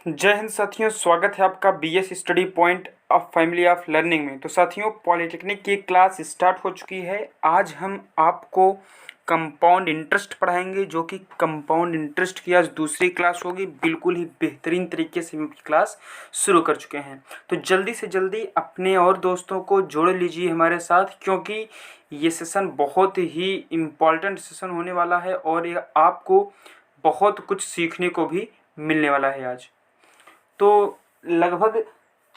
जय हिंद साथियों, स्वागत है आपका BS study point of family of learning में। तो साथियों, पॉलिटेक्निक की क्लास स्टार्ट हो चुकी है। आज हम आपको कंपाउंड इंटरेस्ट पढ़ाएंगे, जो कि कंपाउंड इंटरेस्ट की आज दूसरी क्लास होगी। बिल्कुल ही बेहतरीन तरीके से हम क्लास शुरू कर चुके हैं। तो जल्दी से जल्दी अपने और दोस्तों को जोड़ लीजिए हमारे साथ, क्योंकि ये सेशन बहुत ही इम्पॉर्टेंट सेशन होने वाला है और ये आपको बहुत कुछ सीखने को भी मिलने वाला है आज। तो लगभग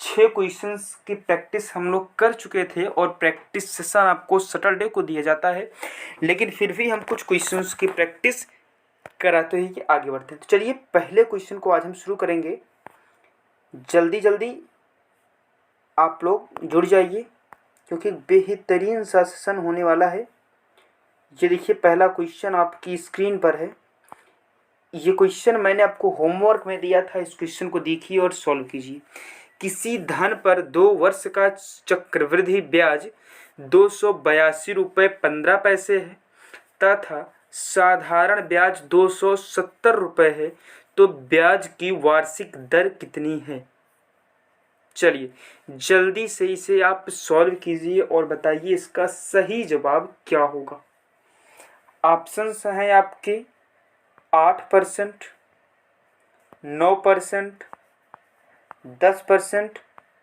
6 क्वेश्चंस की प्रैक्टिस हम लोग कर चुके थे और प्रैक्टिस सेशन आपको सैटरडे को दिया जाता है, लेकिन फिर भी हम कुछ क्वेश्चंस की प्रैक्टिस कराते ही कि आगे बढ़ते हैं। तो चलिए पहले क्वेश्चन को आज हम शुरू करेंगे। जल्दी जल्दी आप लोग जुड़ जाइए, क्योंकि बेहतरीन सा सेशन होने वाला है। ये देखिए, पहला क्वेश्चन आपकी स्क्रीन पर है। ये क्वेश्चन मैंने आपको होमवर्क में दिया था। इस क्वेश्चन को देखिए और सॉल्व कीजिए। किसी धन पर 2 वर्ष का चक्रवृद्धि ब्याज 282 रुपये 15 पैसे है तथा साधारण ब्याज 270 रुपये है, तो ब्याज की वार्षिक दर कितनी है? चलिए जल्दी से इसे आप सॉल्व कीजिए और बताइए इसका सही जवाब क्या होगा। ऑप्शंस हैं आपके 8%, 9%, 10%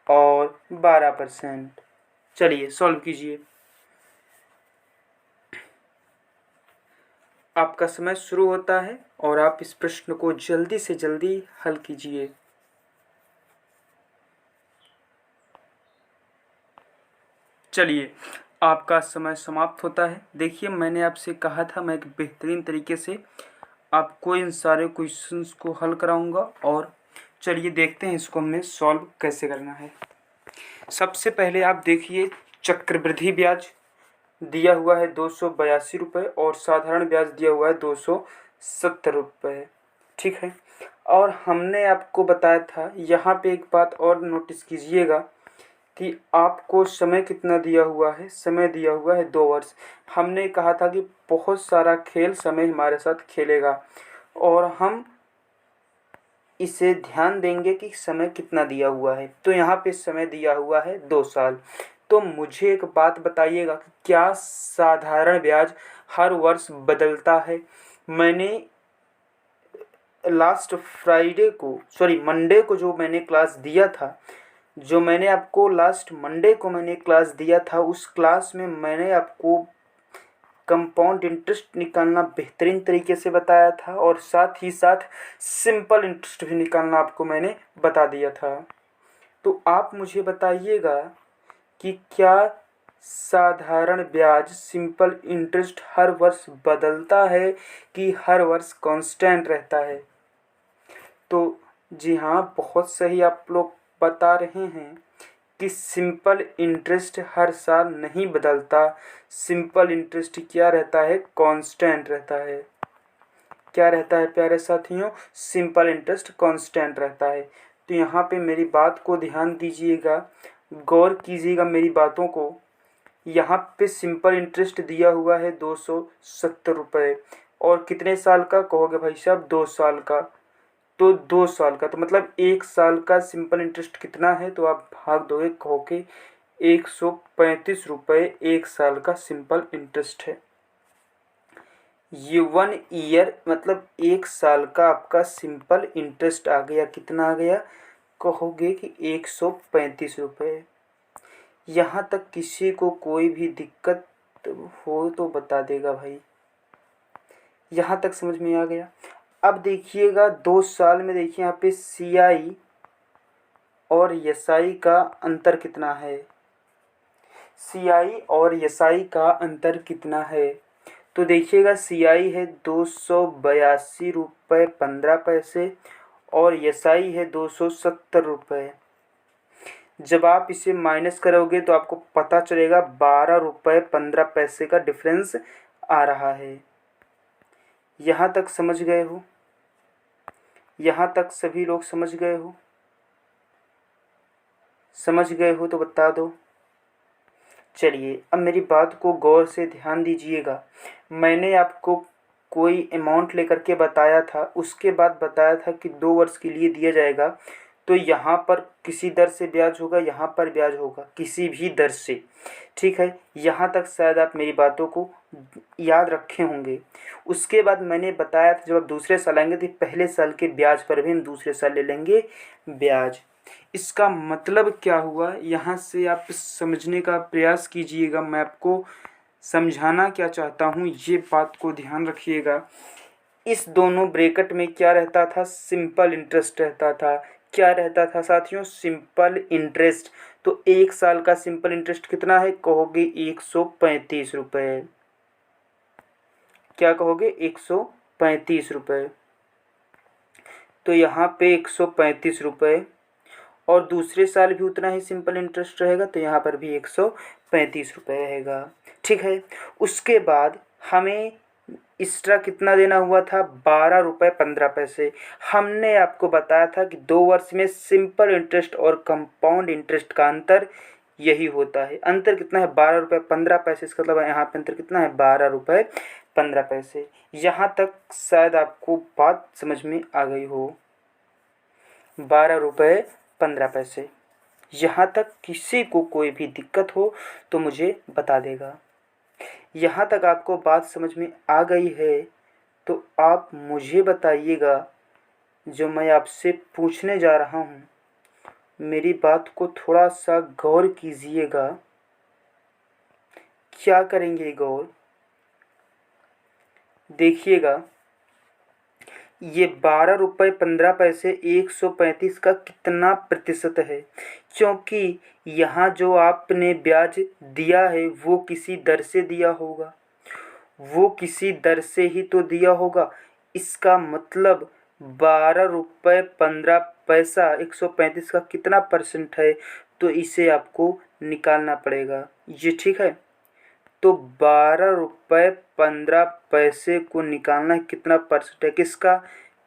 और 12%। चलिए सॉल्व कीजिए। आपका समय शुरू होता है और आप इस प्रश्न को जल्दी से जल्दी हल कीजिए। चलिए, आपका समय समाप्त होता है। देखिए, मैंने आपसे कहा था मैं एक बेहतरीन तरीके से आपको इन सारे क्वेश्चंस को हल कराऊंगा, और चलिए देखते हैं इसको हमें सॉल्व कैसे करना है। सबसे पहले आप देखिए, चक्रवृद्धि ब्याज दिया हुआ है 282 रुपये और साधारण ब्याज दिया हुआ है 270 रुपये। ठीक है, और हमने आपको बताया था, यहाँ पे एक बात और नोटिस कीजिएगा कि आपको समय कितना दिया हुआ है। समय दिया हुआ है 2 वर्ष। हमने कहा था कि बहुत सारा खेल समय हमारे साथ खेलेगा और हम इसे ध्यान देंगे कि समय कितना दिया हुआ है। तो यहाँ पे समय दिया हुआ है 2 साल। तो मुझे एक बात बताइएगा कि क्या साधारण ब्याज हर वर्ष बदलता है? मैंने लास्ट फ्राइडे को, सॉरी मंडे को जो मैंने क्लास दिया था, जो मैंने आपको लास्ट मंडे को मैंने क्लास दिया था, उस क्लास में मैंने आपको कंपाउंड इंटरेस्ट निकालना बेहतरीन तरीके से बताया था और साथ ही साथ सिंपल इंटरेस्ट भी निकालना आपको मैंने बता दिया था। तो आप मुझे बताइएगा कि क्या साधारण ब्याज सिंपल इंटरेस्ट हर वर्ष बदलता है कि हर वर्ष कांस्टेंट रहता है? तो जी हाँ, बहुत सही आप लोग बता रहे हैं कि सिंपल इंटरेस्ट हर साल नहीं बदलता। सिंपल इंटरेस्ट क्या रहता है? कांस्टेंट रहता है। क्या रहता है प्यारे साथियों? सिंपल इंटरेस्ट कांस्टेंट रहता है। तो यहाँ पे मेरी बात को ध्यान दीजिएगा, गौर कीजिएगा मेरी बातों को। यहाँ पे सिंपल इंटरेस्ट दिया हुआ है 270 रुपये, और कितने साल का कहोगे भाई साहब? 2 साल का। तो 2 साल का, तो मतलब 1 साल का सिंपल इंटरेस्ट कितना है? तो आप भाग दोगे, कहोगे 135 रुपये 1 साल का सिंपल इंटरेस्ट है। ये 1 ईयर मतलब 1 साल का आपका सिंपल इंटरेस्ट आ गया। कितना आ गया? कहोगे कि 135 रुपये। यहाँ तक किसी को कोई भी दिक्कत हो तो बता देगा भाई। यहाँ तक समझ में आ गया? अब देखिएगा 2 साल में, देखिए यहाँ पे CI और SI का अंतर कितना है। CI और SI का अंतर कितना है? तो देखिएगा, CI है 282 रुपये 15 पैसे और SI है 270 रुपये। जब आप इसे माइनस करोगे तो आपको पता चलेगा 12 रुपये 15 पैसे का डिफरेंस आ रहा है। यहाँ तक समझ गए हो? यहाँ तक सभी लोग समझ गए हो? समझ गए हो तो बता दो। चलिए अब मेरी बात को गौर से ध्यान दीजिएगा। मैंने आपको कोई अमाउंट लेकर के बताया था, उसके बाद बताया था कि 2 वर्ष के लिए दिया जाएगा। तो यहाँ पर किसी दर से ब्याज होगा, यहाँ पर ब्याज होगा किसी भी दर से। ठीक है, यहाँ तक शायद आप मेरी बातों को याद रखे होंगे। उसके बाद मैंने बताया था जब आप दूसरे साल आएंगे तो पहले साल के ब्याज पर भी हम दूसरे साल ले लेंगे ब्याज। इसका मतलब क्या हुआ, यहाँ से आप समझने का प्रयास कीजिएगा। मैं आपको समझाना क्या चाहता हूँ, ये बात को ध्यान रखिएगा। इस दोनों ब्रैकेट में क्या रहता था, सिंपल इंटरेस्ट रहता था। क्या रहता था साथियों, सिंपल इंटरेस्ट। तो 1 साल का सिंपल इंटरेस्ट कितना है, कहोगे 135 रुपये। क्या कहोगे, 135 रुपये। तो यहाँ पे 135 रुपये, और दूसरे साल भी उतना ही सिंपल इंटरेस्ट रहेगा, तो यहाँ पर भी 135 रुपये रहेगा। ठीक है, उसके बाद हमें एक्स्ट्रा कितना देना हुआ था, 12 रुपये 15 पैसे। हमने आपको बताया था कि 2 वर्ष में सिंपल इंटरेस्ट और कंपाउंड इंटरेस्ट का अंतर यही होता है। अंतर कितना है, 12 रुपये 15 पैसे। इसका मतलब यहाँ पे अंतर कितना है, 12 रुपये 15 पैसे। यहाँ तक शायद आपको बात समझ में आ गई हो, 12 रुपये 15 पैसे। यहाँ तक किसी को कोई भी दिक्कत हो तो मुझे बता देगा। यहाँ तक आपको बात समझ में आ गई है तो आप मुझे बताइएगा। जो मैं आपसे पूछने जा रहा हूँ, मेरी बात को थोड़ा सा गौर कीजिएगा। क्या करेंगे गौर, देखिएगा। ये 12 रुपये 15 पैसे 135 का कितना प्रतिशत है, क्योंकि यहाँ जो आपने ब्याज दिया है वो किसी दर से दिया होगा, वो किसी दर से ही तो दिया होगा। इसका मतलब 12 रुपये 15 पैसा 135 का कितना परसेंट है, तो इसे आपको निकालना पड़ेगा। ये ठीक है, तो 12 रुपये 15 पैसे को निकालना कितना परसेंट है, किसका,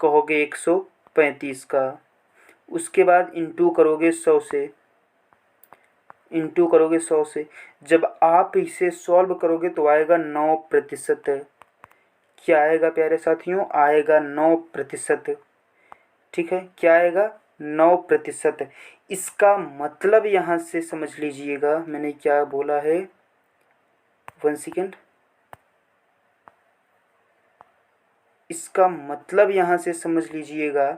कहोगे 135 का। उसके बाद इंटू करोगे 100 से, इंटू करोगे 100 से। जब आप इसे सॉल्व करोगे तो आएगा 9%। क्या आएगा प्यारे साथियों, आएगा 9%। ठीक है, क्या आएगा, 9%। इसका मतलब यहाँ से समझ लीजिएगा, मैंने क्या बोला है, 1 सेकेंड। इसका मतलब यहाँ से समझ लीजिएगा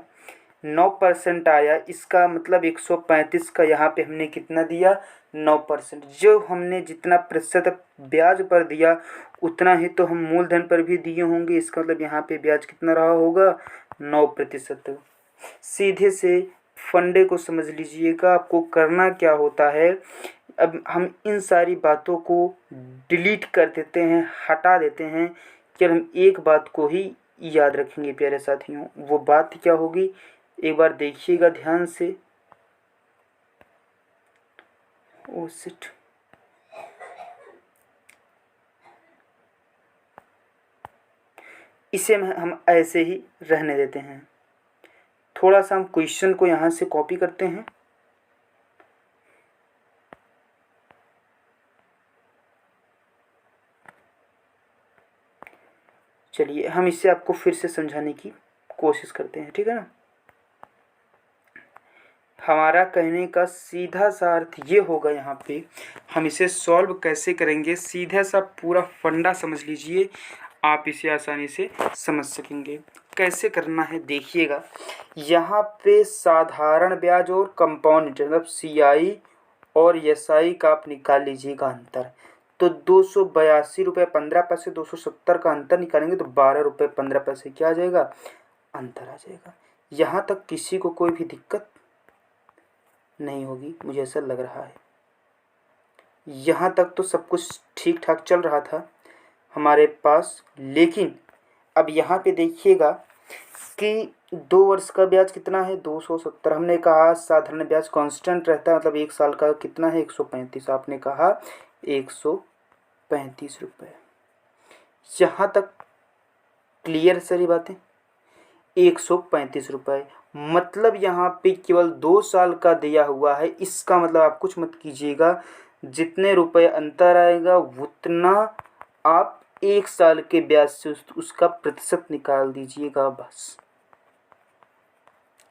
9% आया। इसका मतलब 135 का यहाँ पे हमने कितना दिया, 9%। जो हमने जितना प्रतिशत ब्याज पर दिया उतना ही तो हम मूलधन पर भी दिए होंगे। इसका मतलब यहाँ पे ब्याज कितना रहा होगा, 9%। सीधे से फंडे को समझ लीजिएगा। आपको करना क्या होता है, अब हम इन सारी बातों को डिलीट कर देते हैं, हटा देते हैं, कि हम एक बात को ही याद रखेंगे प्यारे साथियों। वो बात क्या होगी, एक बार देखिएगा ध्यान से। ओ शिट, इसे हम ऐसे ही रहने देते हैं। थोड़ा सा हम क्वेश्चन को यहाँ से कॉपी करते हैं। चलिए हम इसे आपको फिर से समझाने की कोशिश करते हैं, ठीक है ना। हमारा कहने का सीधा सा अर्थ ये होगा, यहाँ पे हम इसे सॉल्व कैसे करेंगे, सीधा सा पूरा फंडा समझ लीजिए, आप इसे आसानी से समझ सकेंगे। कैसे करना है देखिएगा, यहाँ पे साधारण ब्याज और कंपाउंड इंटरेस्ट मतलब CI और SI का आप निकाल लीजिएगा अंतर। तो 282 रुपये 15 पैसे 270 का अंतर निकालेंगे तो 12 रुपये 15 पैसे क्या आ जाएगा, अंतर आ जाएगा। यहाँ तक किसी को कोई भी दिक्कत नहीं होगी, मुझे ऐसा लग रहा है। यहाँ तक तो सब कुछ ठीक ठाक चल रहा था हमारे पास। लेकिन अब यहाँ पे देखिएगा कि 2 वर्ष का ब्याज कितना है, 270। हमने कहा साधारण ब्याज कांस्टेंट रहता है, मतलब 1 साल का कितना है, 135। आपने कहा 135 रुपये। यहाँ तक क्लियर सारी बातें, 135 रुपये। मतलब यहाँ पे केवल 2 साल का दिया हुआ है। इसका मतलब आप कुछ मत कीजिएगा, जितने रुपए अंतर आएगा उतना आप 1 साल के ब्याज से उसका प्रतिशत निकाल दीजिएगा बस।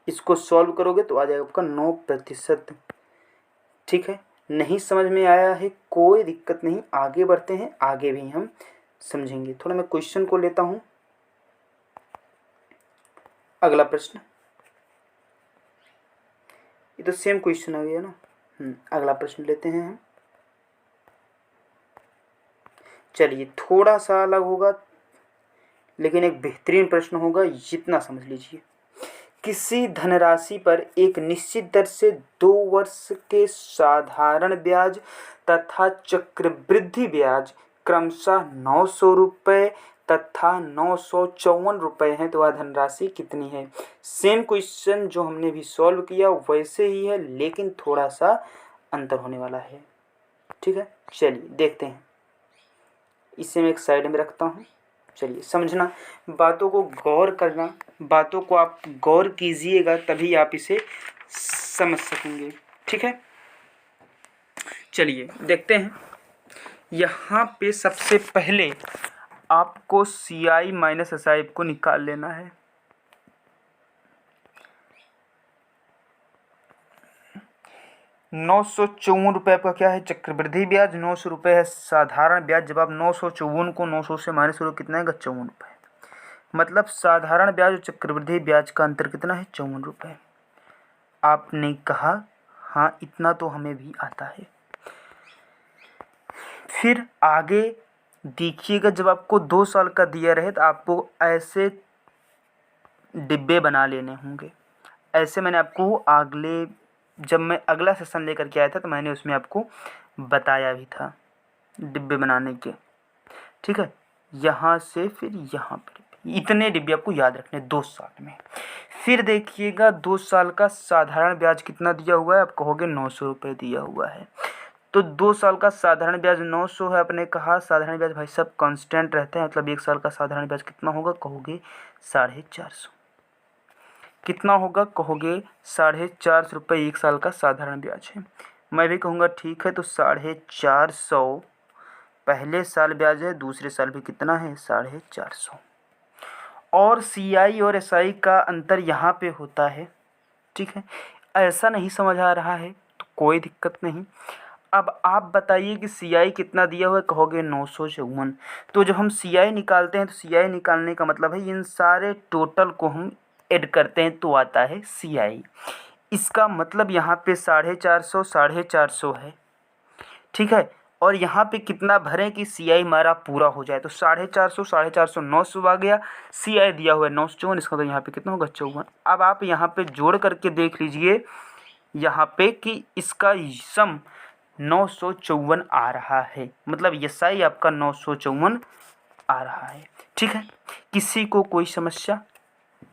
इसको सॉल्व करोगे तो आ जाएगा आपका 9%। ठीक है, नहीं समझ में आया है कोई दिक्कत नहीं, आगे बढ़ते हैं, आगे भी हम समझेंगे। थोड़ा मैं क्वेश्चन को लेता हूँ। अगला प्रश्न, ये तो सेम क्वेश्चन आ गया ना। अगला प्रश्न लेते हैं हम। चलिए, थोड़ा सा अलग होगा लेकिन एक बेहतरीन प्रश्न होगा, इतना समझ लीजिए। किसी धनराशि पर एक निश्चित दर से 2 वर्ष के साधारण ब्याज तथा चक्रवृद्धि ब्याज क्रमशः 900 रुपये तथा 954 रुपये हैं, तो वह धनराशि कितनी है। सेम क्वेश्चन जो हमने भी सॉल्व किया वैसे ही है, लेकिन थोड़ा सा अंतर होने वाला है। ठीक है, चलिए देखते हैं। इसे मैं एक साइड में रखता हूँ। चलिए, समझना, बातों को गौर करना, बातों को आप गौर कीजिएगा तभी आप इसे समझ सकेंगे। ठीक है, चलिए देखते हैं। यहाँ पे सबसे पहले आपको CI माइनस SI को निकाल लेना है। ₹954 आपका क्या है, चक्रवृद्धि ब्याज। 900 रुपये है साधारण ब्याज। जब आप 954 को 900 से माइनस करो कितना आएगा, 54 रुपये। मतलब साधारण ब्याज और चक्रवृद्धि ब्याज का अंतर कितना है, 54 रुपये। आपने कहा हाँ, इतना तो हमें भी आता है। फिर आगे देखिएगा, जब आपको 2 साल का दिया रहे तो आपको ऐसे डिब्बे बना लेने होंगे। ऐसे मैंने आपको जब मैं अगला सेशन लेकर के आया था तो मैंने उसमें आपको बताया भी था डिब्बे बनाने के। ठीक है, यहाँ से फिर यहाँ पर इतने डिब्बे आपको याद रखने 2 साल में। फिर देखिएगा 2 साल का साधारण ब्याज कितना दिया हुआ है, आप कहोगे 900 रुपये दिया हुआ है। तो 2 साल का साधारण ब्याज 900 है। आपने कहा साधारण ब्याज भाई सब कांस्टेंट रहते हैं, मतलब 1 साल का साधारण ब्याज कितना होगा, कहोगे 450। कितना होगा, कहोगे 450 रुपये 1 साल का साधारण ब्याज है। मैं भी कहूँगा ठीक है, तो 450 पहले साल ब्याज है, दूसरे साल भी कितना है, 450। और CI और SI का अंतर यहाँ पे होता है। ठीक है, ऐसा नहीं समझ आ रहा है तो कोई दिक्कत नहीं। अब आप बताइए कि CI कितना दिया हुआ है, कहोगे 954। तो जब हम CI निकालते हैं तो CI निकालने का मतलब है इन सारे टोटल को हम ऐड करते हैं तो आता है CI। इसका मतलब यहाँ पे 450 है। ठीक है, और यहाँ पे कितना भरें कि CI हमारा पूरा हो जाए, तो 450 900 आ गया। CI दिया हुआ है 954, इसका तो यहाँ पे कितना होगा, 54। अब आप यहाँ पे जोड़ करके देख लीजिए यहाँ पे कि इसका सम 954 आ रहा है, मतलब SI आपका 954 आ रहा है। ठीक है, किसी को कोई समस्या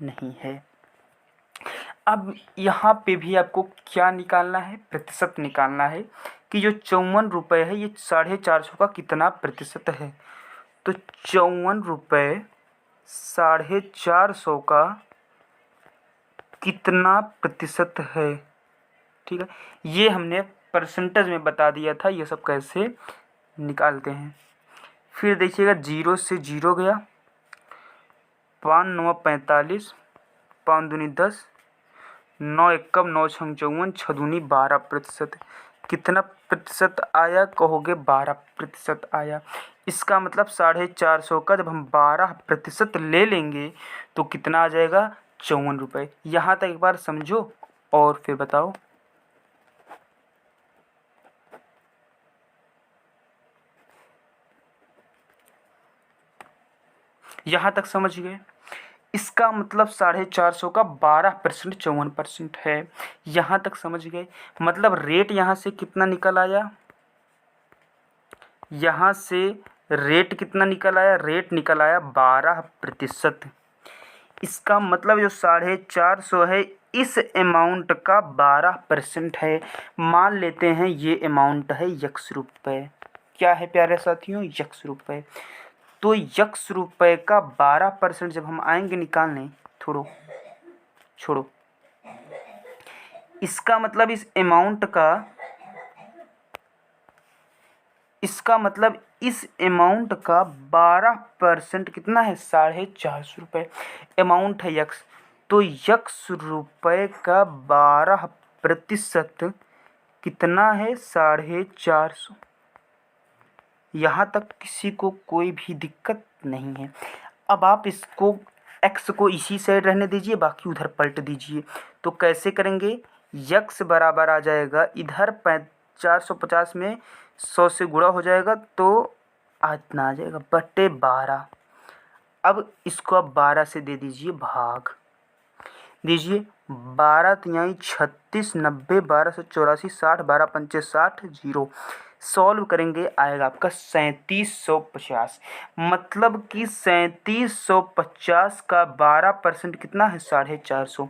नहीं है। अब यहाँ पे भी आपको क्या निकालना है, प्रतिशत निकालना है कि जो 54 रुपये है ये 450 का कितना प्रतिशत है। तो 54 रुपये 450 का कितना प्रतिशत है। ठीक है, ये हमने परसेंटेज में बता दिया था, ये सब कैसे निकालते हैं। फिर देखिएगा 0 से 0 गया, 5 9 45, 5 दूनी 10, 9 एकम 9 छंग 54, 6 दूनी 12%। कितना प्रतिशत आया, कहोगे 12% आया। इसका मतलब 450 का जब हम 12% ले लेंगे तो कितना आ जाएगा, 54 रुपये। यहाँ तक एक बार समझो और फिर बताओ। यहाँ तक समझ गए। इसका मतलब 450 का 12% 54% है। यहाँ तक समझ गए। मतलब रेट यहाँ से कितना निकल आया, यहाँ से रेट कितना निकल आया, रेट निकल आया 12%। इसका मतलब जो 450 है इस अमाउंट का 12% है। मान लेते हैं ये अमाउंट है X रुपये। क्या है प्यारे साथियों, X रुपये। तो X रुपये का 12% जब हम आएंगे निकालने, छोड़ो, इसका मतलब इस अमाउंट का इसका मतलब इस अमाउंट का 12% कितना है, 450 रुपये अमाउंट है यक्स। तो यक्स रुपये का 12% कितना है, 450। यहाँ तक किसी को कोई भी दिक्कत नहीं है। अब आप इसको एक्स को इसी साइड रहने दीजिए, बाकी उधर पलट दीजिए। तो कैसे करेंगे, यक्स बराबर आ जाएगा इधर 450 में 100 से गुणा हो जाएगा तो इतना आ जाएगा बटे 12। अब इसको आप 12 से दे दीजिए भाग दीजिए, 12 तिहाई 36, 90, 12 से 84, 60, 12 पंचे 60, 0। सॉल्व करेंगे आएगा आपका 3750। मतलब कि 3750 का 12% कितना है, 450।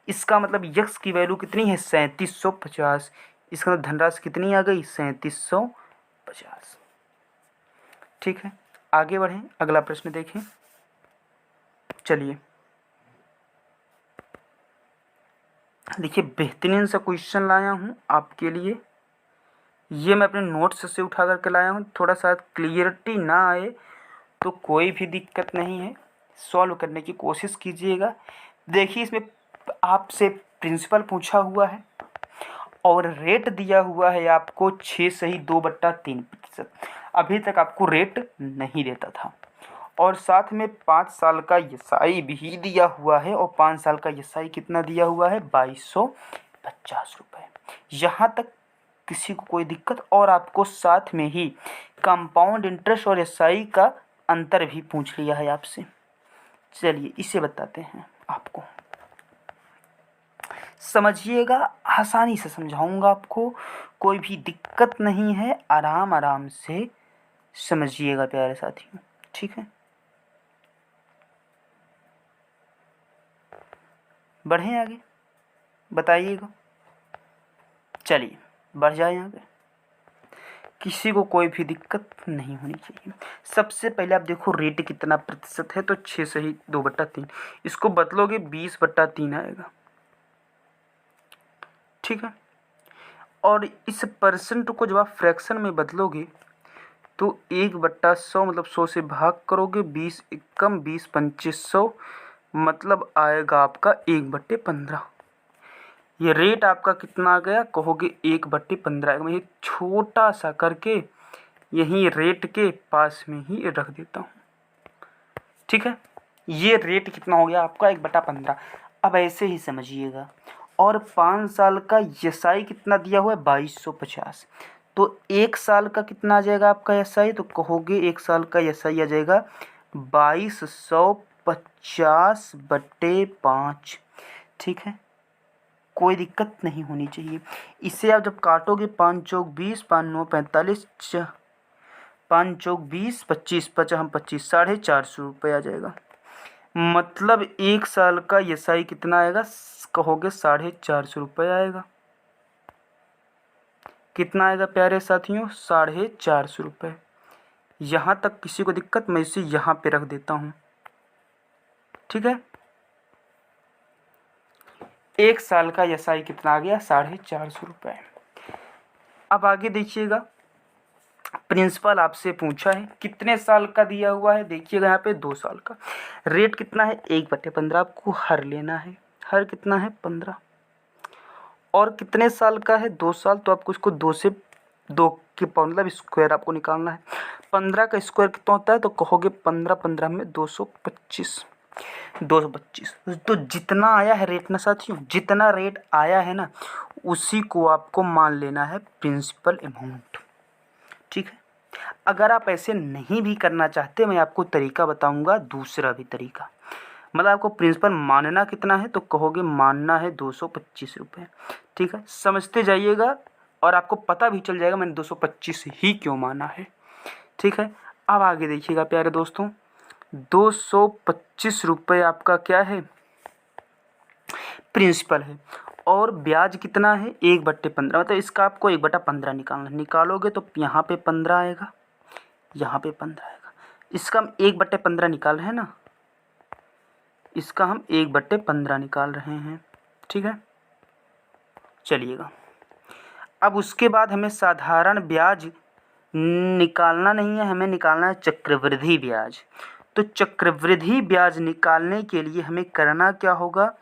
इसका मतलब यक्स की वैल्यू कितनी है, 3750। इसका मतलब धनराशि कितनी आ गई, 3750। ठीक है, आगे बढ़ें, अगला प्रश्न देखें। चलिए देखिए, बेहतरीन सा क्वेश्चन लाया हूँ आपके लिए। ये मैं अपने नोट्स से उठा करके लाया हूँ। थोड़ा सा क्लियरिटी ना आए तो कोई भी दिक्कत नहीं है, सॉल्व करने की कोशिश कीजिएगा। देखिए, इसमें आपसे प्रिंसिपल पूछा हुआ है और रेट दिया हुआ है आपको 6 सही 2/3%। अभी तक आपको रेट नहीं देता था। और साथ में 5 साल का एसआई भी दिया हुआ है, और 5 साल का एसआई कितना दिया हुआ है, 2250 रुपये। यहाँ तक किसी को कोई दिक्कत, और आपको साथ में ही कंपाउंड इंटरेस्ट और एसआई का अंतर भी पूछ लिया है आपसे। चलिए इसे बताते हैं आपको, समझिएगा, आसानी से समझाऊंगा आपको, कोई भी दिक्कत नहीं है, आराम आराम से समझिएगा प्यारे साथियों। ठीक है, बढ़ें आगे, बताइएगा। चलिए बढ़ जाए आगे, किसी को कोई भी दिक्कत नहीं होनी चाहिए। सबसे पहले आप देखो रेट कितना प्रतिशत है, तो 6 सही 2/3। इसको बदलोगे 20/3 आएगा। ठीक है, और इस परसेंट को जब आप फ्रैक्शन में बदलोगे तो 1/100, मतलब 100 से भाग करोगे, 20 एकम 20 पंचे 100, मतलब आएगा आपका 1/15। ये रेट आपका कितना आ गया, कहोगे 1/15 आएगा। मैं ये छोटा सा करके यहीं रेट के पास में ही रख देता हूँ। ठीक है, ये रेट कितना हो गया आपका, 1/15। अब ऐसे ही समझिएगा। और 5 साल का एसआई कितना दिया हुआ है, 2250। तो 1 साल का कितना आ जाएगा आपका एसआई, तो कहोगे 1 साल का एसआई आ जाएगा 2250/5। ठीक है, कोई दिक्कत नहीं होनी चाहिए। इसे आप जब काटोगे, 5 चौक 20, 5 9 45, 5 चौक 20, 25 55 25, 450 रुपये आ जाएगा। मतलब 1 साल का एसआई कितना आएगा, कहोगे 450 रुपये आएगा। कितना आएगा प्यारे साथियों, 450 रुपये। यहाँ तक किसी को दिक्कत, मैं इसे यहाँ पे रख देता हूँ। ठीक है, 1 साल का एसआई कितना आ गया, 450 रुपये। अब आगे देखिएगा, प्रिंसिपल आपसे पूछा है कितने साल का दिया हुआ है, देखिएगा यहाँ पे 2 साल का। रेट कितना है, 1/15 आपको हर लेना है। हर कितना है, 15। और कितने साल का है, 2 साल, तो आपको इसको 2 से 2 के मतलब स्क्वायर आपको निकालना है। 15 का स्क्वायर कितना होता है, तो कहोगे 15 15 में 225। 225 तो जितना आया है रेट ना साथियों, जितना रेट आया है ना, उसी को आपको मान लेना है प्रिंसिपल अमाउंट। ठीक है, अगर आप ऐसे नहीं भी करना चाहते, मैं आपको तरीका बताऊंगा, दूसरा भी तरीका। मतलब आपको प्रिंसिपल मानना कितना है, तो कहोगे मानना है 225 रुपये। ठीक है, समझते जाइएगा और आपको पता भी चल जाएगा मैंने 225 ही क्यों माना है। ठीक है, अब आगे देखिएगा प्यारे दोस्तों, 225 रुपये आपका क्या है, प्रिंसिपल है। और ब्याज कितना है, 1/15। मतलब इसका आपको 1/15 निकालना है। निकालोगे तो यहाँ पे 15 आएगा, यहाँ पे 15 आएगा। इसका हम 1/15 निकाल रहे हैं ना, इसका हम 1/15 निकाल रहे हैं। ठीक है, चलिएगा। अब उसके बाद हमें साधारण ब्याज निकालना नहीं है, हमें निकालना है चक्रवृद्धि ब्याज। तो चक्रवृद्धि ब्याज निकालने के लिए हमें करना क्या होगा,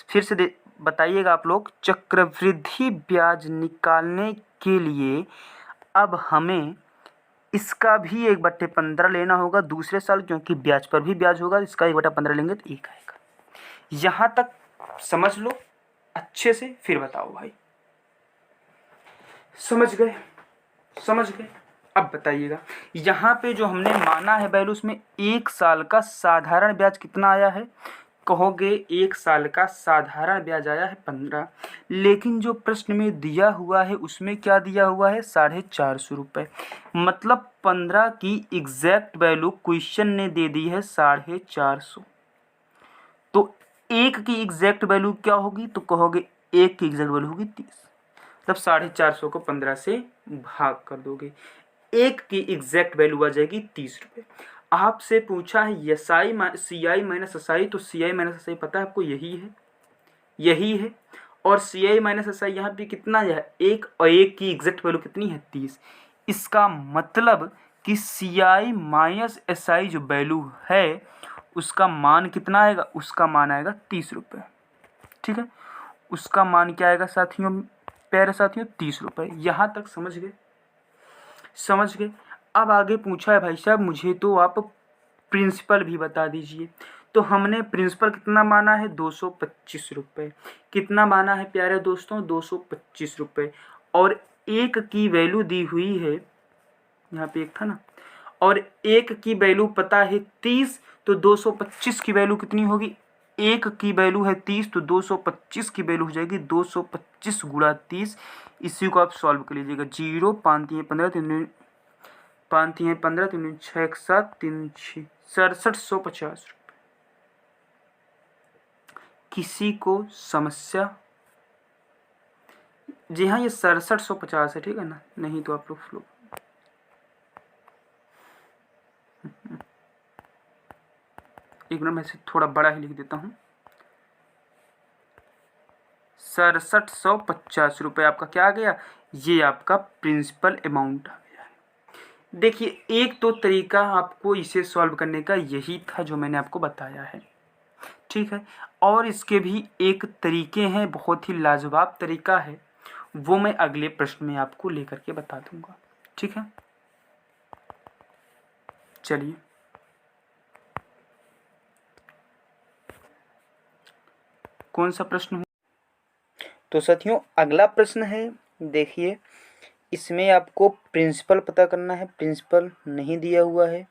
फिर से बताइएगा आप लोग। चक्रवृद्धि ब्याज निकालने के लिए अब हमें इसका भी 1/15 लेना होगा दूसरे साल, क्योंकि ब्याज पर भी ब्याज होगा। इसका 1/15 लेंगे तो 1 आएगा। यहाँ तक समझ लो अच्छे से, फिर बताओ भाई। समझ गए? समझ गए? अब बताइएगा, यहाँ पे जो हमने माना है वैल्यू, उसमें 1 साल का साधारण ब्याज कितना आया है? कहोगे 1 साल का साधारण ब्याज आया है 15, लेकिन जो प्रश्न में दिया हुआ है उसमें क्या दिया हुआ है? 450 रुपये। मतलब 15 की एग्जैक्ट वैल्यू क्वेश्चन ने दे दी है 450। तो 1 की एग्जैक्ट वैल्यू क्या होगी? तो कहोगे 1 की एग्जैक्ट वैल्यू होगी 30। तब 450 को 15 से भाग कर दोगे, 1 की एग्जैक्ट वैल्यू आ जाएगी 30 रुपये। आपसे पूछा है S I C I minus S I, तो सी आई माइनस एस आई पता है आपको, यही है। और सी आई माइनस एस आई यहाँ पे कितना है? 1, और 1 की एग्जैक्ट वैल्यू कितनी है? 30। इसका मतलब कि सी आई माइनस एस आई जो वैल्यू है उसका मान कितना आएगा? उसका मान आएगा 30 रुपये। ठीक है, उसका मान क्या आएगा साथियों, प्यारे साथियों? 30 रुपये। यहाँ तक समझ गए? समझ गए। अब आगे पूछा है भाई साहब मुझे तो आप प्रिंसिपल भी बता दीजिए। तो हमने प्रिंसिपल कितना माना है? 225 रुपये। कितना माना है प्यारे दोस्तों? 225 रुपये। और 1 की वैल्यू दी हुई है, यहाँ पे 1 था ना, और 1 की वैल्यू पता है 30, तो 225 की वैल्यू कितनी होगी? 1 की वैल्यू है 30, तो 225 की वैल्यू हो जाएगी 225 गुणा 30। इसी को आप सॉल्व कर लीजिएगा। 0 5 3 15 3 5 3 15 3 6 7 3 6 6750 रुपये। किसी को समस्या? जी हाँ, ये 6750 है, ठीक है ना? नहीं तो आप लोग फ्लो एक मिनट, मैं थोड़ा बड़ा ही लिख देता हूँ। 6750 रुपये आपका क्या आ गया? ये आपका प्रिंसिपल अमाउंट आ गया। देखिए, एक तो तरीका आपको इसे सॉल्व करने का यही था जो मैंने आपको बताया है, ठीक है। और इसके भी एक तरीके हैं, बहुत ही लाजवाब तरीका है, वो मैं अगले प्रश्न में आपको लेकर के बता दूंगा, ठीक है। चलिए, कौन सा प्रश्न हो? तो साथियों अगला प्रश्न है, देखिए इसमें आपको प्रिंसिपल पता करना है। प्रिंसिपल नहीं दिया हुआ है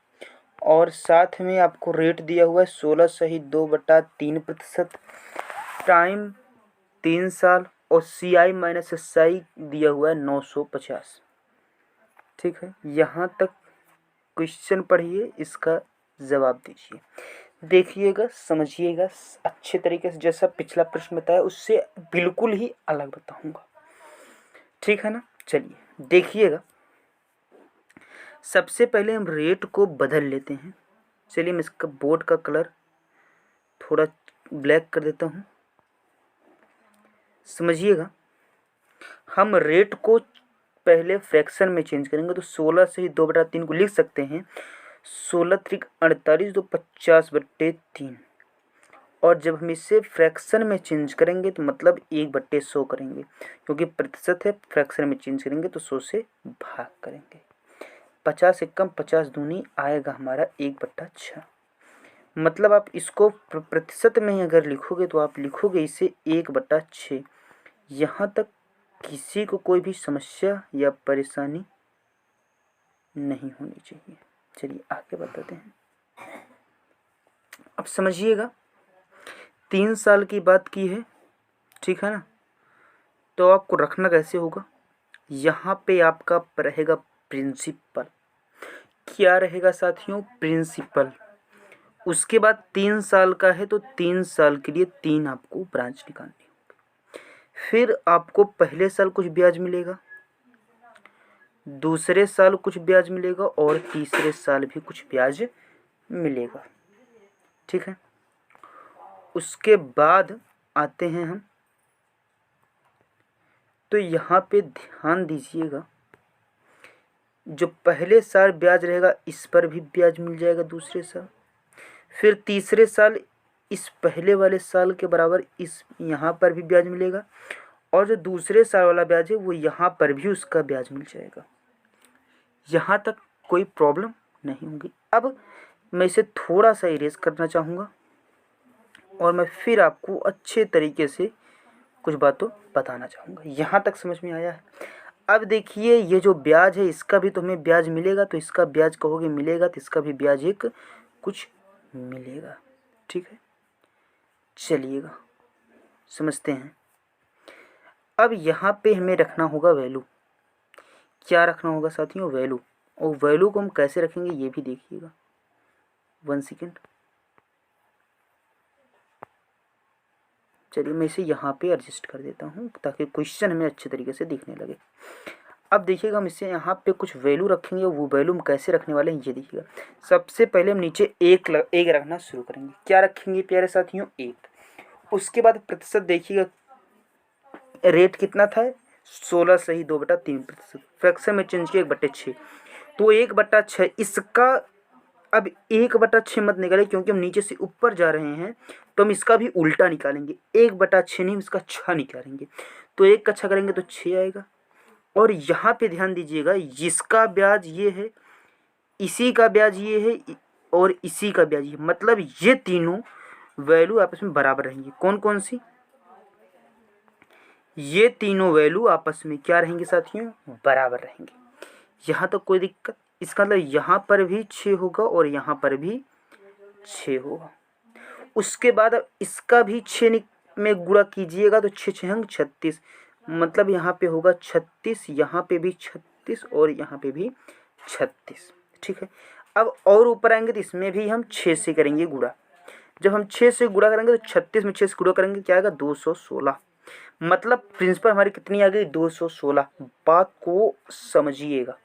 और साथ में आपको रेट दिया हुआ है 16/2/3%, टाइम 3 साल, और सी आई माइनस एस आई दिया हुआ है 950। ठीक है, यहाँ तक क्वेश्चन पढ़िए, इसका जवाब दीजिए। देखिएगा, समझिएगा अच्छे तरीके से, जैसा पिछला प्रश्न बताया उससे बिल्कुल ही अलग बताऊंगा, ठीक है ना। चलिए देखिएगा, सबसे पहले हम रेट को बदल लेते हैं। चलिए मैं इसका बोर्ड का कलर थोड़ा ब्लैक कर देता हूँ। समझिएगा, हम रेट को पहले फ्रैक्शन में चेंज करेंगे, तो 16 से ही 2/3 को लिख सकते हैं। 16 3 48, तो 50/3। और जब हम इसे फ्रैक्शन में चेंज करेंगे तो मतलब 1/100 करेंगे, क्योंकि प्रतिशत है, फ्रैक्शन में चेंज करेंगे तो 100 से भाग करेंगे। 50 एकम 50 दूनी आएगा हमारा 1/6। मतलब आप इसको प्रतिशत में ही अगर लिखोगे तो आप लिखोगे इसे 1/6। यहाँ तक किसी को कोई भी समस्या या परेशानी नहीं होनी चाहिए। चलिए आगे बताते हैं। अब समझिएगा, 3 साल की बात की है, ठीक है ना। तो आपको रखना कैसे होगा, यहाँ पे आपका रहेगा प्रिंसिपल। क्या रहेगा साथियों? प्रिंसिपल। उसके बाद 3 साल का है तो 3 साल के लिए 3 आपको ब्रांच निकालनी होगी। फिर आपको पहले साल कुछ ब्याज मिलेगा, दूसरे साल कुछ ब्याज मिलेगा, और तीसरे साल भी कुछ ब्याज मिलेगा, ठीक है। उसके बाद आते हैं हम, तो यहाँ पे ध्यान दीजिएगा, जो पहले साल ब्याज रहेगा इस पर भी ब्याज मिल जाएगा दूसरे साल, फिर तीसरे साल इस पहले वाले साल के बराबर इस यहाँ पर भी ब्याज मिलेगा, और जो दूसरे साल वाला ब्याज है वो यहाँ पर भी उसका ब्याज मिल जाएगा। यहाँ तक कोई प्रॉब्लम नहीं होगी। अब मैं इसे थोड़ा सा इरेज करना चाहूँगा और मैं फिर आपको अच्छे तरीके से कुछ बातों बताना चाहूँगा। यहाँ तक समझ में आया है? अब देखिए, ये जो ब्याज है इसका भी तो हमें ब्याज मिलेगा, तो इसका ब्याज कहोगे मिलेगा तो इसका भी ब्याज एक कुछ मिलेगा। ठीक है, चलिएगा समझते हैं। अब यहाँ पे हमें रखना होगा वैल्यू। क्या रखना होगा साथियों? वैल्यू। और वैल्यू को हम कैसे रखेंगे ये भी देखिएगा। 1 सेकेंड, चलिए मैं इसे यहाँ पे एडजस्ट कर देता हूँ ताकि क्वेश्चन हमें अच्छे तरीके से दिखने लगे। अब देखिएगा, हम इसे यहाँ पे कुछ वैल्यू रखेंगे, वो वैल्यू हम कैसे रखने वाले हैं ये देखिएगा। सबसे पहले हम नीचे एक रखना शुरू करेंगे। क्या रखेंगे प्यारे साथियों? 1। उसके बाद प्रतिशत देखिएगा, रेट कितना था? 16 सही 2/3%। फ्रैक्शन में चेंज किया 1/6, तो 1/6 इसका। अब 1/6 मत निकालें क्योंकि हम नीचे से ऊपर जा रहे हैं, तो हम इसका भी उल्टा निकालेंगे। 1/6 नहीं, इसका 6 निकालेंगे, तो 1 का 6 करेंगे तो 6 आएगा। और यहाँ पे ध्यान दीजिएगा, जिसका ब्याज ये है, इसी का ब्याज ये है, और इसी का ब्याज ये, मतलब ये तीनों वैल्यू आपस में बराबर रहेंगी। कौन कौन सी? ये तीनों वैल्यू आपस में क्या रहेंगे साथियों? बराबर रहेंगे। यहाँ तो कोई दिक्कत? इसका मतलब यहाँ पर भी 6 होगा और यहाँ पर भी 6 होगा। उसके बाद अब इसका भी 6 में गुणा कीजिएगा तो 6 6 36, मतलब यहाँ पे होगा 36, यहाँ पे भी 36 और यहाँ पे भी 36। ठीक है, अब और ऊपर आएंगे तो इसमें भी हम 6 से करेंगे गुणा। जब हम 6 से गुणा करेंगे तो 36 में 6 से गुणा करेंगे क्या आएगा? 216। मतलब प्रिंसिपल हमारी कितनी आ गई? 216। बात को समझिएगा,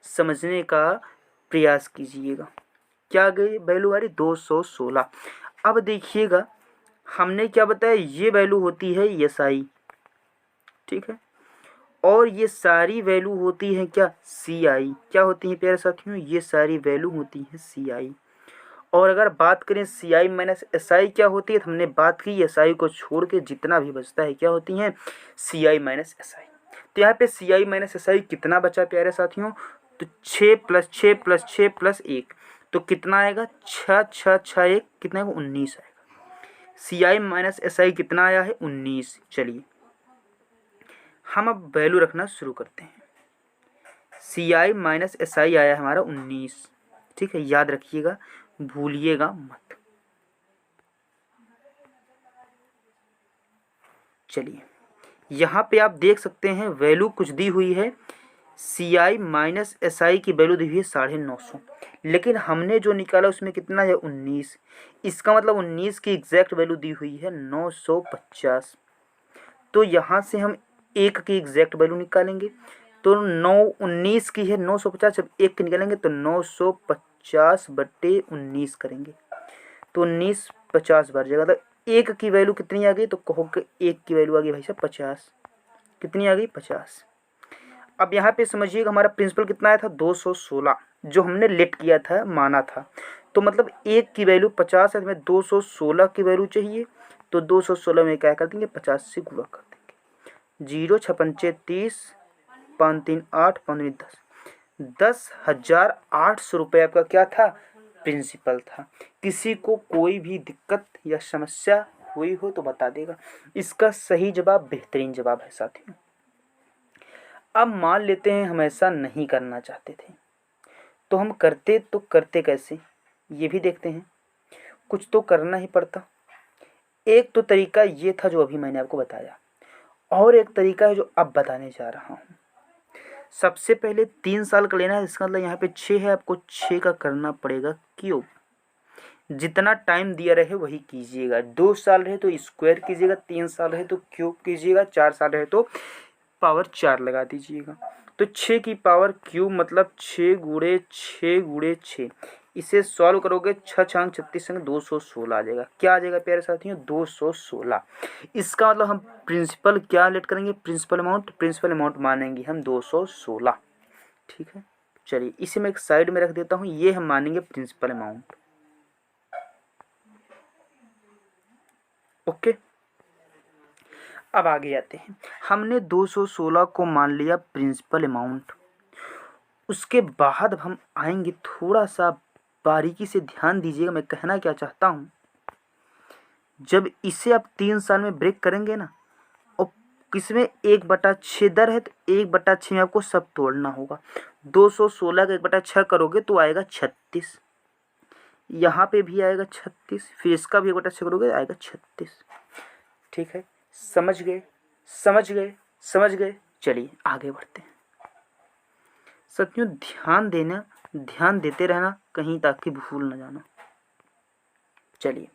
समझने का प्रयास कीजिएगा। क्या गई वैल्यू हमारी? 216। अब देखिएगा, हमने क्या बताया? ये वैल्यू होती है SI। ठीक है, और ये सारी वैल्यू होती है क्या? CI। क्या होती है प्यारे साथियों? ये सारी वैल्यू होती है CI। और अगर बात करें CI माइनस SI क्या होती है, तो हमने बात की SI को छोड़ के जितना भी बचता है क्या होती हैं? CI minus SI। तो यहाँ पे CI माइनस SI कितना बचा प्यारे साथियों? तो 6 + 6 + 6 + 1, तो कितना आएगा? 6 6 6 1 कितना आएगा? 19 आएगा। CI माइनस SI कितना आया है? 19। चलिए हम अब वैल्यू रखना शुरू करते हैं। CI माइनस SI आया हमारा 19। ठीक है, याद रखिएगा, भूलिएगा मत। चलिए यहाँ पे आप देख सकते हैं वैल्यू कुछ दी हुई है। CI माइनस SI की वैल्यू दी हुई है 950, लेकिन हमने जो निकाला उसमें कितना है? 19। इसका मतलब 19 की एग्जैक्ट वैल्यू दी हुई है 950। तो यहाँ से हम 1 की एग्जैक्ट वैल्यू निकालेंगे, तो 19 की है 950, जब 1 की निकालेंगे तो 950/19 करेंगे, तो 19 50 बार जाएगा। तो 1 की वैल्यू कितनी आ गई? तो कहो कि 1 की वैल्यू आ गई भाई साहब 50। कितनी आ गई? 50। अब यहाँ पे समझिएगा, हमारा प्रिंसिपल कितना आया था? 216, जो हमने लेट किया था, माना था। तो मतलब 1 की वैल्यू 50 है, हमें 216 की वैल्यू चाहिए, तो 216 में क्या कर देंगे? 50 से गुणा कर देंगे। 0 6 5 30, 5 3 8, 5 2 10, 10,800 रुपये आपका क्या था? प्रिंसिपल था। किसी को कोई भी दिक्कत या समस्या हुई हो तो बता देगा। इसका सही जवाब बेहतरीन जवाब है साथियों। अब मान लेते हैं हम ऐसा नहीं करना चाहते थे, तो हम करते कैसे ये भी देखते हैं। कुछ तो करना ही पड़ता। एक तो तरीका ये था जो अभी मैंने आपको बताया, और एक तरीका है जो अब बताने जा रहा हूँ। सबसे पहले 3 साल का लेना है, इसका मतलब यहाँ पे 6 है, आपको 6 का करना पड़ेगा क्यूब। जितना टाइम दिया रहे वही कीजिएगा। 2 साल रहे तो स्क्वायर कीजिएगा, 3 साल रहे तो क्यूब कीजिएगा, 4 साल रहे तो पावर 4 लगा दीजिएगा। तो 6 की पावर क्यूब मतलब 6 × 6 × 6। इसे सॉल्व करोगे 6 6 36 216 आ जाएगा। क्या आ जाएगा प्यारे साथियों? 216। इसका मतलब हम प्रिंसिपल क्या लेट करेंगे? प्रिंसिपल अमाउंट मानेंगे हम 216। ठीक है, चलिए इसे मैं एक साइड में रख देता हूँ, ये हम मानेंगे प्रिंसिपल अमाउंट। ओके, अब आगे आते हैं। हमने 216 को मान लिया प्रिंसिपल अमाउंट। उसके बाद हम आएंगे, थोड़ा सा बारीकी से ध्यान दीजिएगा मैं कहना क्या चाहता हूँ। जब इसे आप 3 साल में ब्रेक करेंगे ना, और किसमें 1/6 दर है, तो 1/6 में आपको सब तोड़ना होगा। 216 का 1/6 करोगे तो आएगा 36, यहाँ पे भी आएगा 36, फिर इसका भी 1/6 करोगे आएगा 36। ठीक है, समझ गए, समझ गए, समझ गए। चलिए आगे बढ़ते हैं। साथियों ध्यान देना, ध्यान देते रहना कहीं, ताकि भूल न जाना। चलिए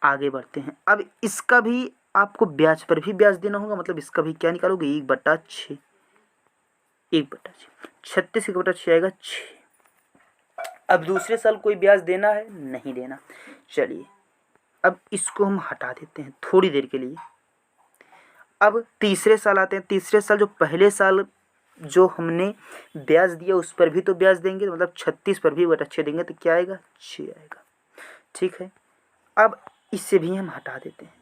आगे बढ़ते हैं। अब इसका भी आपको ब्याज पर भी ब्याज देना होगा, मतलब इसका भी क्या निकालोगे, 1/6, 1/6, 36 1/6 आएगा 6। अब दूसरे साल कोई ब्याज देना है, नहीं देना। चलिए अब इसको हम हटा देते हैं थोड़ी देर के लिए। अब तीसरे साल आते हैं। तीसरे साल जो पहले साल जो हमने ब्याज दिया उस पर भी तो ब्याज देंगे, मतलब 36 पर भी 1/6 देंगे, तो क्या आएगा, 6 आएगा। ठीक है, अब इसे भी हम हटा देते हैं।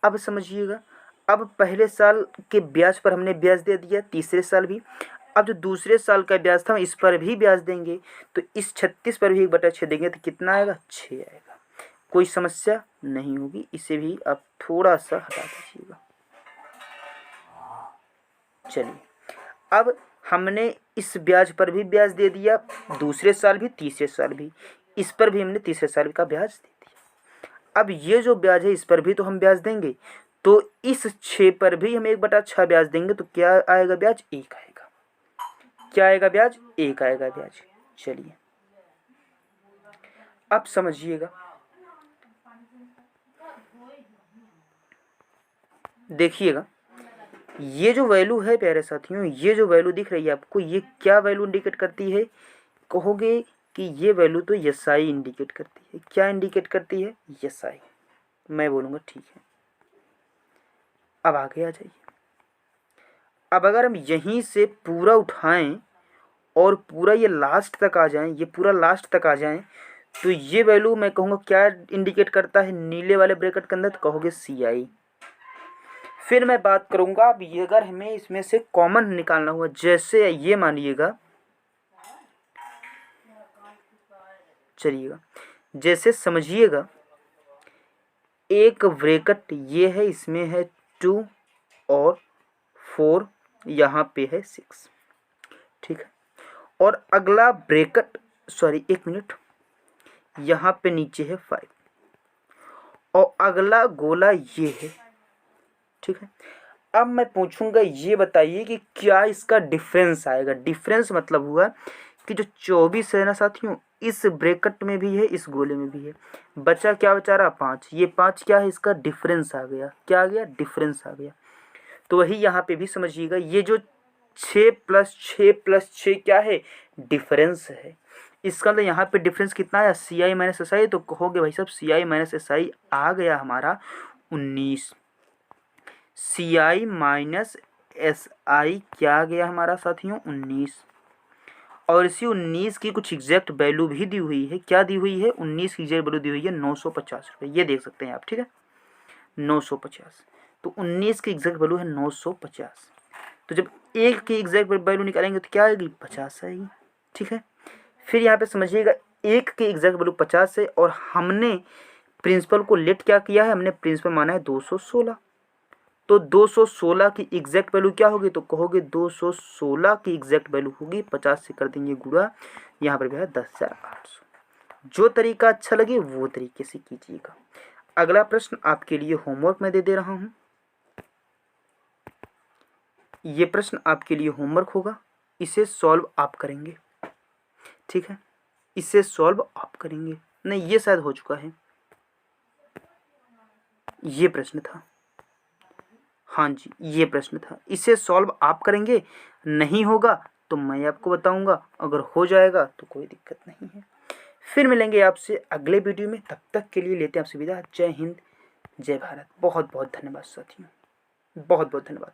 अब समझिएगा, अब पहले साल के ब्याज पर हमने ब्याज दे दिया, तीसरे साल भी। अब जो दूसरे साल का ब्याज था इस पर भी ब्याज देंगे, तो इस 36 पर भी 1/6 देंगे, तो कितना आएगा, 6 आएगा। कोई समस्या नहीं होगी, इसे भी आप थोड़ा सा हटा दीजिएगा। चलिए अब हमने इस ब्याज पर भी ब्याज दे दिया, दूसरे साल भी तीसरे साल भी, इस पर भी हमने तीसरे साल का ब्याज दे दिया। अब ये जो ब्याज है इस पर भी तो हम ब्याज देंगे, तो इस 6 पर भी हम 1/6 ब्याज देंगे, तो क्या आएगा ब्याज, 1 आएगा। क्या आएगा ब्याज, 1 आएगा ब्याज। चलिए अब समझिएगा, देखिएगा ये जो वैल्यू है प्यारे साथियों, ये जो वैल्यू दिख रही है आपको, ये क्या वैल्यू इंडिकेट करती है, कहोगे कि ये वैल्यू तो एसआई इंडिकेट करती है। क्या इंडिकेट करती है, एसआई। मैं बोलूँगा ठीक है। अब आगे आ जाइए। अब अगर हम यहीं से पूरा उठाएं और पूरा ये लास्ट तक आ जाएं, ये पूरा लास्ट तक आ जाएं, तो ये वैल्यू मैं कहूँगा क्या इंडिकेट करता है नीले वाले ब्रैकेट के अंदर, तो कहोगे सीआई। फिर मैं बात करूँगा, अब ये अगर हमें इसमें से कॉमन निकालना हुआ, जैसे ये मानिएगा, चलिएगा जैसे समझिएगा, एक ब्रैकेट ये है, इसमें है 2 और 4, यहाँ पे है 6। ठीक है, और अगला ब्रैकेट, सॉरी 1 मिनट, यहाँ पे नीचे है 5, और अगला गोला ये है। ठीक है, अब मैं पूछूंगा, ये बताइए कि क्या इसका डिफरेंस आएगा। डिफरेंस मतलब हुआ कि जो 24 है ना साथियों, इस ब्रैकेट में भी है, इस गोले में भी है, बचा क्या, बचा रहा 5। ये 5 क्या है, इसका डिफरेंस आ गया। क्या आ गया, डिफरेंस आ गया। तो वही यहाँ पे भी समझिएगा, ये जो 6 + 6 + 6 क्या है, डिफरेंस है। इसका मतलब यहाँ पे डिफरेंस कितना आया, CI - SI। तो कहोगे भाई साहब CI - SI आ गया हमारा 19। CI - SI क्या आ गया हमारा साथियों, 19। और इसी 19 की कुछ एग्जैक्ट वैल्यू भी दी हुई है। क्या दी हुई है, 19 की एग्जैक्ट वैल्यू दी हुई है 950 रुपये। ये देख सकते हैं आप। ठीक है, 950। तो 19 की एग्जैक्ट वैल्यू है 950। तो जब 1 की एग्जैक्ट वैल्यू निकालेंगे तो क्या आएगी, 50 आएगी। ठीक है, फिर यहाँ पे समझिएगा, 1 की एग्जैक्ट वैल्यू 50 है, और हमने प्रिंसिपल को लेट क्या किया है, हमने प्रिंसिपल माना है 216। तो 216 की एग्जैक्ट वैल्यू क्या होगी, तो कहोगे 216 की एग्जैक्ट वैल्यू होगी 50 से कर देंगे गुणा, यहाँ पर भी है 10,800। जो तरीका अच्छा लगे वो तरीके से कीजिएगा। अगला प्रश्न आपके लिए होमवर्क में दे रहा हूँ। ये प्रश्न आपके लिए होमवर्क होगा, इसे सॉल्व आप करेंगे। ठीक है, इसे सॉल्व आप करेंगे। नहीं, ये शायद हो चुका है, ये प्रश्न था। हाँ जी, ये प्रश्न था, इसे सॉल्व आप करेंगे। नहीं होगा तो मैं आपको बताऊंगा, अगर हो जाएगा तो कोई दिक्कत नहीं है। फिर मिलेंगे आपसे अगले वीडियो में, तब तक के लिए लेते हैं आपसे विदा। जय हिंद, जय भारत। बहुत बहुत धन्यवाद साथियों, बहुत बहुत धन्यवाद।